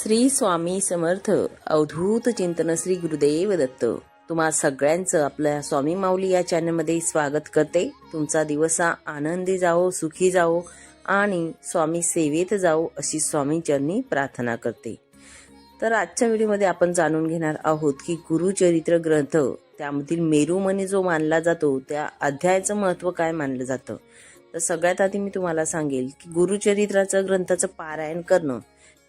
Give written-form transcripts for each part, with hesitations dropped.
श्री स्वामी समर्थ अवधूत चिंतन श्री गुरुदेव दत्त. तुम्हा सगळ्यांचं आपल्या स्वामी माऊली या चॅनलमध्ये स्वागत करते. तुमचा दिवस हा आनंदी जाओ, सुखी जाओ आणि स्वामी सेवेत जाओ अशी स्वामींचरणी प्रार्थना करते. तर आजच्या व्हिडिओमध्ये आपण जाणून घेणार आहोत की गुरुचरित्र ग्रंथ त्यामधील मेरुमणी जो मानला जातो त्या अध्यायाचं महत्त्व काय मानलं जातं. तर सगळ्यात आधी मी तुम्हाला सांगेल की गुरुचरित्राचं ग्रंथाचं पारायण करणं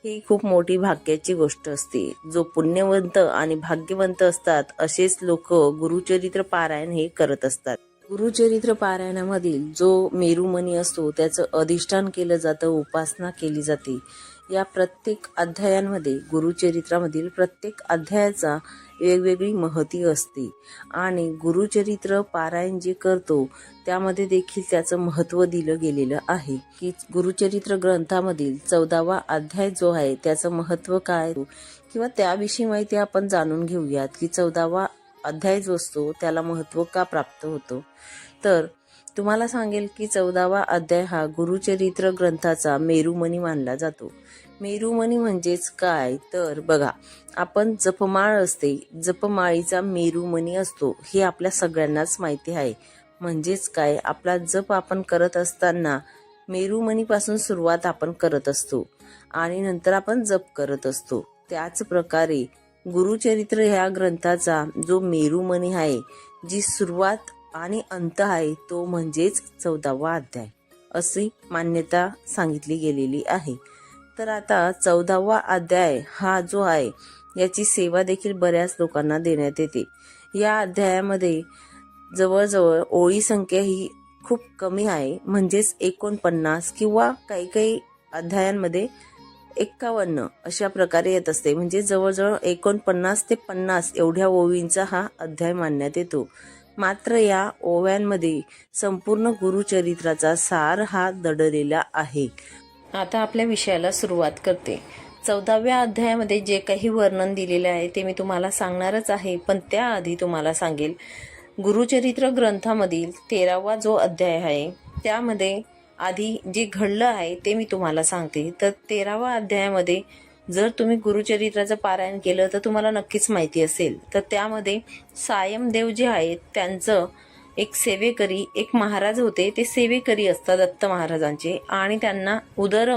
ही खूप मोठी भाग्याची गोष्ट असते. जो पुण्यवंत आणि भाग्यवंत असतात असेच लोक गुरुचरित्र पारायण हे करत असतात. गुरुचरित्र पारायणामधील जो मेरुमणी असतो त्याचं अधिष्ठान केलं जातं, उपासना केली जाते. या प्रत्येक अध्यायांमध्ये गुरुचरित्रामधील प्रत्येक अध्यायाचा वेगवेगळी महती असते आणि गुरुचरित्र पारायण जे करतो त्यामध्ये देखील त्याचं महत्त्व दिलं गेलेलं आहे की गुरुचरित्र ग्रंथामधील 14वा अध्याय जो आहे त्याचं महत्त्व काय किंवा त्याविषयी माहिती आपण जाणून घेऊयात की 14वा अध्याय जो असतो त्याला महत्त्व का प्राप्त होतं. तर तुम्हाला सांगेल की 14वा अध्याय हा गुरुचरित्र ग्रंथाचा मेरुमणी मानला जातो. मेरुमणी म्हणजेच काय तर बघा, आपण जपमाळ असते, जपमाळीचा मेरुमणी असतो हे आपल्या सगळ्यांनाच माहिती आहे. म्हणजेच काय, आपला जप आपण करत असताना मेरुमणीपासून सुरुवात आपण करत असतो आणि नंतर आपण जप करत असतो. त्याच प्रकारे गुरुचरित्र ह्या ग्रंथाचा जो मेरुमणी आहे, जी सुरुवात आणि अंत आहे तो म्हणजेच 14वा अध्याय अशी मान्यता सांगितली गेलेली आहे. तर आता 14वा अध्याय हा जो आहे याची सेवा देखील बऱ्याच लोकांना देण्यात येते. या अध्यायामध्ये जवळजवळ ओळी संख्या ही खूप कमी आहे, म्हणजेच 49 किंवा काही काही अध्यायांमध्ये 51 अशा प्रकारे येत असते. म्हणजे जवळजवळ 49 ते 50 एवढ्या ओळींचा हा अध्याय मानण्यात येतो. मात्र या ओव्यांमध्ये संपूर्ण गुरुचरित्राचा सार हा दडलेला आहे. आता आपल्या विषयाला सुरुवात करते. 14व्या अध्यायामध्ये जे काही वर्णन दिलेले आहे ते मी तुम्हाला सांगणारच आहे, पण त्याआधी तुम्हाला सांगेल गुरुचरित्र ग्रंथामधील 13वा जो अध्याय आहे त्यामध्ये आधी जे घडलं आहे ते मी तुम्हाला सांगते. तर 13वा अध्यायामध्ये जर तुम्ही गुरुचरित्राचं पारायण केलं तर तुम्हाला नक्कीच माहिती असेल. तर त्यामध्ये सायमदेव जे आहेत त्यांचं एक सेवेकरी, एक महाराज होते, ते सेवेकरी असतात दत्त महाराजांचे आणि त्यांना उदर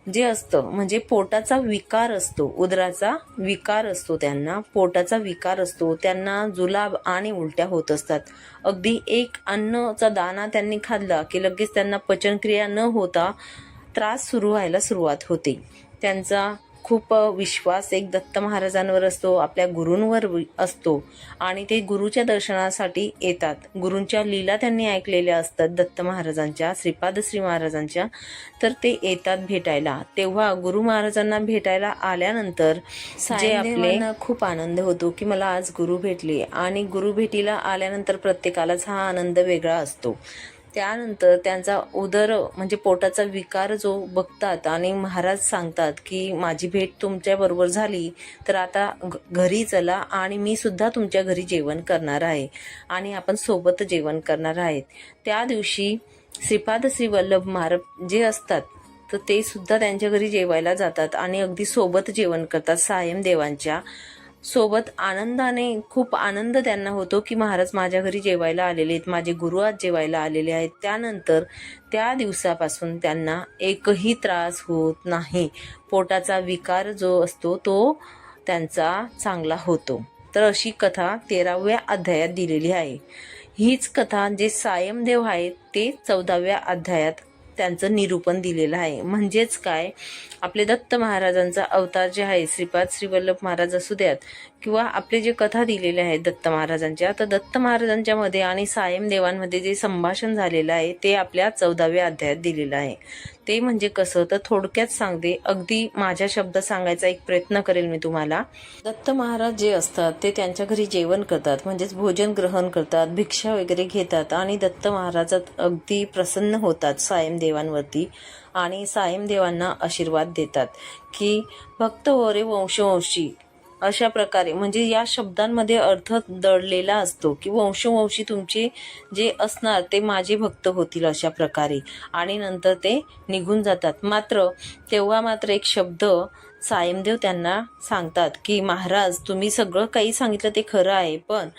जे असतं म्हणजे पोटाचा विकार असतो, उदराचा विकार असतो, त्यांना पोटाचा विकार असतो, त्यांना जुलाब आणि उलट्या होत असतात. अगदी एक अन्नचा दाणा त्यांनी खाल्ला की लगेच त्यांना पचनक्रिया न होता त्रास सुरू व्हायला सुरुवात होते. त्यांचा खूप विश्वास एक दत्त महाराजांवर असतो, आपल्या गुरूंवर असतो आणि ते गुरुच्या दर्शनासाठी येतात. गुरूंच्या लीला त्यांनी ऐकलेल्या असतात दत्त महाराजांच्या, श्रीपाद श्री महाराजांच्या. तर ते येतात भेटायला. तेव्हा गुरु महाराजांना भेटायला आल्यानंतर जे आपल्याला खूप आनंद होतो की मला आज गुरु भेटले आणि गुरु भेटीला आल्यानंतर प्रत्येकालाच हा आनंद वेगळा असतो. त्यानंतर त्यांचा उदर म्हणजे पोटाचा विकार जो बघतात आणि महाराज सांगतात की माझी भेट तुमच्या बरोबर झाली तर आता घरी चला आणि मी सुद्धा तुमच्या घरी जेवण करणार आहे आणि आपण सोबत जेवण करणार आहेत. त्या दिवशी श्रीपाद श्री वल्लभ महाराज जे असतात तर ते सुद्धा त्यांच्या घरी जेवायला जातात आणि अगदी सोबत जेवण करतात. सायमदेवांच्या सोबत आनंदाने, खूप आनंद त्यांना होतो की महाराज माझ्या घरी जेवायला आलेले आहेत, माझे गुरु आज जेवायला आलेले आहेत. त्यानंतर त्या दिवसापासून त्यांना एकही त्रास होत नाही. पोटाचा विकार जो असतो तो त्यांचा चांगला होतो. तर अशी कथा 13व्या अध्यायात दिलेली आहे. हीच कथा जे सायमदेव आहेत ते 14व्या अध्यायात त्यांचं निरूपण दिलेलं आहे. म्हणजेच काय, आपले दत्त महाराजांचा अवतार जे आहे श्रीपाद श्री वल्लभ महाराज असू द्यात किंवा आपले जे कथा दिलेले आहेत दत्त महाराजांच्या, तर दत्त महाराजांच्या मध्ये आणि सायमदेवांमध्ये जे संभाषण झालेलं आहे ते आपल्या 14व्या अध्यायात दिलेलं आहे. ते म्हणजे कसं तर थोडक्यात सांगते, अगदी माझ्या शब्दात सांगायचा एक प्रयत्न करेल मी तुम्हाला. दत्त महाराज जे असतात ते त्यांच्या घरी जेवण करतात, म्हणजेच भोजन ग्रहण करतात, भिक्षा वगैरे घेतात आणि दत्त महाराजात अगदी प्रसन्न होतात सायमदेवांवरती आणि सायमदेवांना आशीर्वाद देतात की भक्त हो रे वंशवंशी. अशा प्रकारे म्हणजे या शब्दांमध्ये अर्थ दडलेला असतो की वंशवंशी तुमचे जे असणार ते माझे भक्त होतील अशा प्रकारे. आणि नंतर ते निघून जातात. मात्र तेव्हा एक शब्द सायमदेव त्यांना सांगतात की महाराज, तुम्ही सगळं काही सांगितलं ते खरं आहे, पण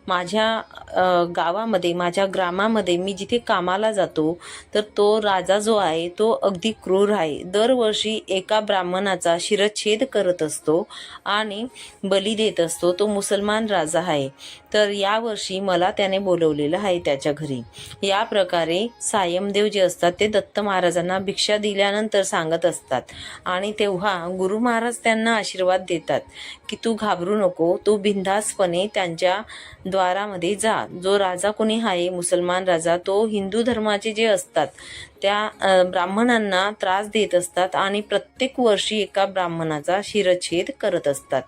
माझ्या गावामध्ये, माझ्या ग्रामामध्ये मी जिथे कामाला जातो तर तो राजा जो आहे तो अगदी क्रूर आहे. दरवर्षी एका ब्राह्मणाचा शिरच्छेद करत असतो आणि बली देत असतो. तो मुसलमान राजा आहे. तर यावर्षी मला त्याने बोलवलेलं आहे त्याच्या घरी. या प्रकारे सायमदेव जे असतात ते दत्त महाराजांना भिक्षा दिल्यानंतर सांगत असतात आणि तेव्हा गुरु महाराज त्यांना आशीर्वाद देतात की तू घाबरू नको, तू बिनधास्तपणे त्यांच्या द्वारामध्ये जा. जो राजा कोणी आहे मुसलमान राजा, तो हिंदू धर्माचे जे असतात त्या ब्राह्मणांना त्रास देत असतात आणि प्रत्येक वर्षी एका ब्राह्मणाचा शिरच्छेद करत असतात.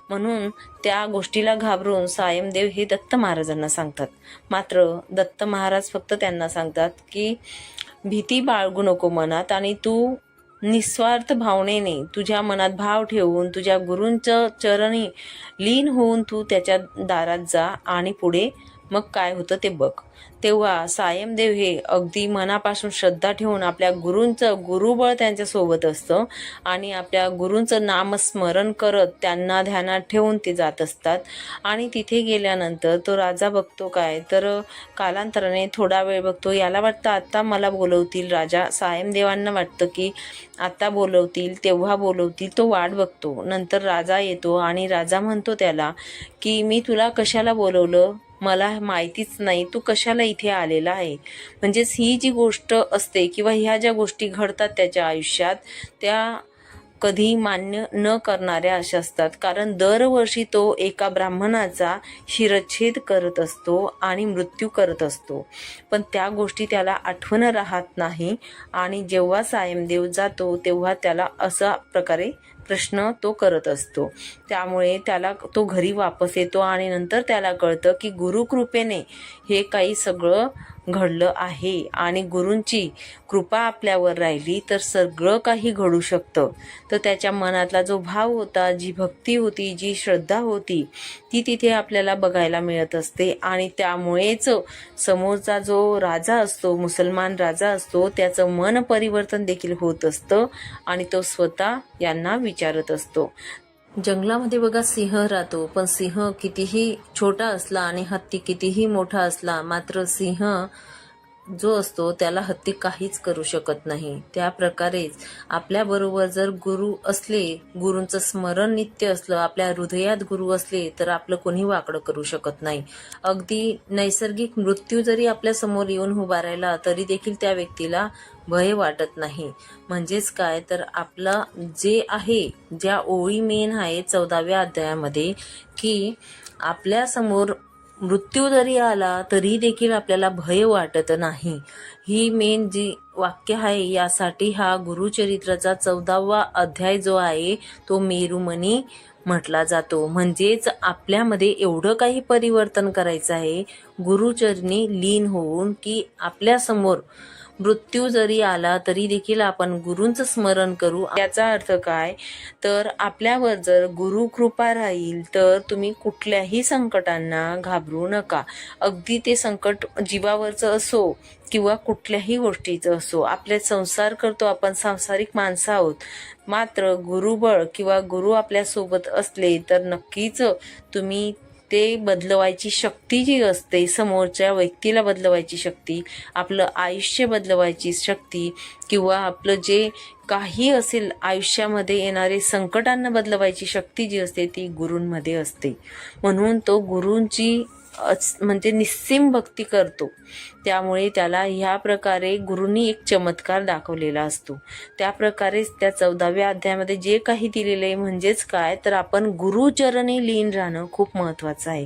म्हणून त्या गोष्टीला घाबरून सायमदेव हे दत्त महाराजांना सांगतात. मात्र दत्त महाराज फक्त त्यांना सांगतात की भीती बाळगू नको मनात आणि तू निस्वार्थ भावनेने तुझ्या मनात भाव ठेवून तुझ्या गुरूंच्या चरणी लीन होऊन तू त्याच्या दारात जा आणि पुढे मग काय होतं ते बघ. तेव्हा सायमदेव हे अगदी मनापासून श्रद्धा ठेवून आपल्या गुरूंचं गुरुबळ त्यांच्या सोबत असतं आणि आपल्या गुरूंचं नामस्मरण करत त्यांना ध्यानात ठेवून ते जात असतात. आणि तिथे गेल्यानंतर तो राजा बघतो काय तर कालांतराने थोडा वेळ बघतो, याला वाटतं आता मला बोलवतील. राजा सायमदेवांना वाटतं की आता बोलवतील, तेव्हा बोलवतील. तो वाट बघतो. नंतर राजा येतो आणि राजा म्हणतो त्याला की मी तुला कशाला बोलवलं, मला माहितीच नाही, तू कशाला इथे आलेला आहे. म्हणजेच ही जी गोष्ट असते किंवा ह्या ज्या गोष्टी घडतात त्याच्या आयुष्यात त्या कधी मान्य न करणाऱ्या अशा असतात. कारण दरवर्षी तो एका ब्राह्मणाचा शिरच्छेद करत असतो आणि मृत्यू करत असतो, पण त्या गोष्टी त्याला आठवण राहत नाही. आणि जेव्हा सायमदेव जातो तेव्हा त्याला असा प्रकारे प्रश्न तो करत असतो. त्यामुळे त्याला तो घरी वापस येतो आणि नंतर त्याला कळतं की गुरुकृपेने हे काही सगळं घडलं आहे आणि गुरूंची कृपा आपल्यावर राहिली तर सगळं काही घडू शकतं. तर त्याच्या मनातला जो भाव होता, जी भक्ती होती, जी श्रद्धा होती, ती तिथे आपल्याला बघायला मिळत असते. आणि त्यामुळेच समोरचा जो राजा असतो, मुसलमान राजा असतो, त्याचं मन परिवर्तन देखील होत असतं आणि तो स्वतः यांना विचारत असतो. जंगलामध्ये बघा सिंह राहतो, पण सिंह कितीही छोटा असला आणि हत्ती कितीही मोठा असला, मात्र सिंह जो असतो त्याला हत्ती काहीच करू शकत नाही. त्या प्रकारेच आपल्याबरोबर जर गुरु असले, गुरूंचं स्मरण नित्य असलं, आपल्या हृदयात गुरु असले तर आपलं कोणी वाकडं करू शकत नाही. अगदी नैसर्गिक मृत्यू जरी आपल्या समोर येऊन उभा राहिला तरी देखील त्या व्यक्तीला भय वाटत नाही. म्हणजेच काय तर आपला जे आहे, ज्या ओळी मेन आहे 14व्या अध्यायामध्ये की आपल्या समोर मृत्यू जरी आला तरी देखील आपल्याला भय वाटत नाही, ही मेन जी वाक्य आहे. यासाठी हा गुरुचरित्राचा 14वा अध्याय जो आहे तो मेरुमणी म्हटला जातो. म्हणजेच आपल्यामध्ये एवढं काही परिवर्तन करायचं आहे गुरुचरणी लीन होऊन की आपल्या समोर मृत्यू जरी आला तरी देखील आपण गुरूंचं स्मरण करू. याचा अर्थ काय तर आपल्यावर जर गुरु कृपा राहील तर तुम्ही कुठल्याही संकटांना घाबरू नका. अगदी ते संकट जीवावरचं असो किंवा कुठल्याही गोष्टीचं असो. आपले संसार करतो आपण, सांसारिक माणसं आहोत, मात्र गुरुबळ किंवा गुरु आपल्यासोबत असले तर नक्कीच तुम्ही ते बदलवायची शक्ती जी असते, समोरच्या व्यक्तीला बदलवायची शक्ती, आपलं आयुष्य बदलवायची शक्ती किंवा आपलं जे काही असेल आयुष्यामध्ये येणारे संकटांना बदलवायची शक्ती जी असते ती गुरूंमध्ये असते. म्हणून तो गुरूंची म्हणजे निस्सीम भक्ती करतो. त्यामुळे त्याला ह्या प्रकारे गुरूंनी एक चमत्कार दाखवलेला असतो. त्या प्रकारेच त्या 14व्या अध्यायामध्ये जे काही दिलेलं आहे म्हणजेच काय तर आपण गुरुचरणी लीन राहणं खूप महत्त्वाचं आहे.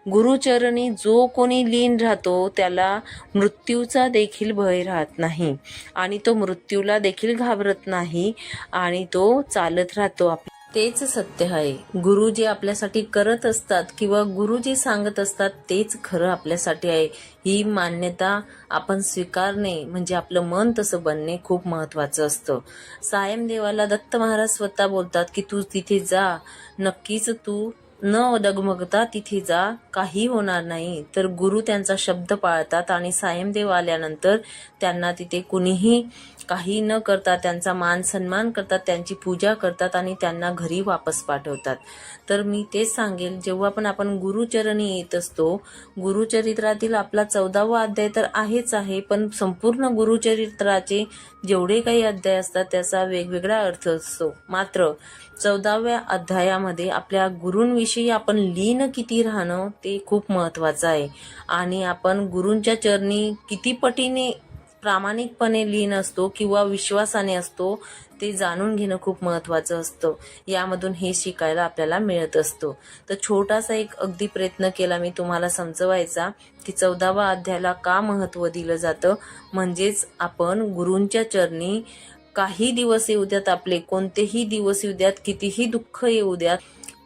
गुरुचरणी जो कोणी लीन राहतो त्याला मृत्यूचा देखील भय राहत नाही आणि तो मृत्यूला देखील घाबरत नाही आणि तो चालत राहतो. तेच सत्य आहे. गुरु जे आपल्यासाठी करत असतात किंवा गुरु जे सांगत असतात तेच खरं आपल्यासाठी आहे. ही मान्यता आपण स्वीकारणे म्हणजे आपलं मन तसं बनणे खूप महत्त्वाचं असतं. सायमदेवाला दत्त महाराज स्वतः बोलतात की तू तिथे जा, नक्कीच तू न डगमगता तिथे जा, काही होणार नाही. तर गुरु त्यांचा शब्द पाळतात आणि सायमदेव आल्यानंतर त्यांना तिथे कुणीही काही न करता त्यांचा मान सन्मान करतात, त्यांची पूजा करतात आणि त्यांना घरी वापस पाठवतात. तर मी तेच सांगेल, जेव्हा पण आपण गुरुचरणी येत असतो, गुरुचरित्रातील आपला 14वा अध्याय तर आहेच आहे, पण संपूर्ण गुरुचरित्राचे जेवढे काही अध्याय असतात त्याचा वेगवेगळा अर्थ असतो. मात्र 14व्या अध्यायामध्ये आपल्या गुरूंविषयी आपण लीन किती राहणं ते खूप महत्वाचं आहे. आणि आपण गुरूंच्या चरणी किती पटीने प्रामाणिकपणे लीन असतो किंवा विश्वासाने असतो ते जाणून घेणं खूप महत्वाचं असतं. यामधून हे शिकायला आपल्याला मिळत असतो. तर छोटासा एक अगदी प्रयत्न केला मी तुम्हाला समजवायचा की 14व्या अध्यायाला का महत्व दिलं जातं. म्हणजेच आपण गुरूंच्या चरणी काही दिवस येऊ द्यात, आपले कोणतेही दिवस येऊ द्यात, कितीही दुःख येऊ द्यात,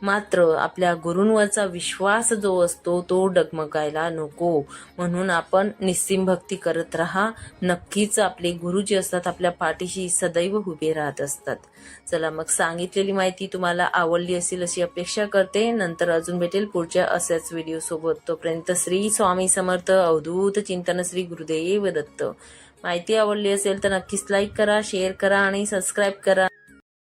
मात्र आपल्या गुरूंवरचा विश्वास जो असतो तो डगमगायला नको. म्हणून आपण निस्सीम भक्ती करत राहा. नक्कीच आपले गुरु जे असतात आपल्या पाठीशी सदैव उभे राहत असतात. चला मग, सांगितलेली माहिती तुम्हाला आवडली असेल अशी अपेक्षा करते. नंतर अजून भेटेल पुढच्या अशाच व्हिडिओ सोबत. तोपर्यंत श्री स्वामी समर्थ. अवधूत चिंतन. श्री गुरुदेव दत्त. माहिती आवडली असेल तर नक्कीच लाईक करा, शेअर करा आणि सबस्क्राईब करा.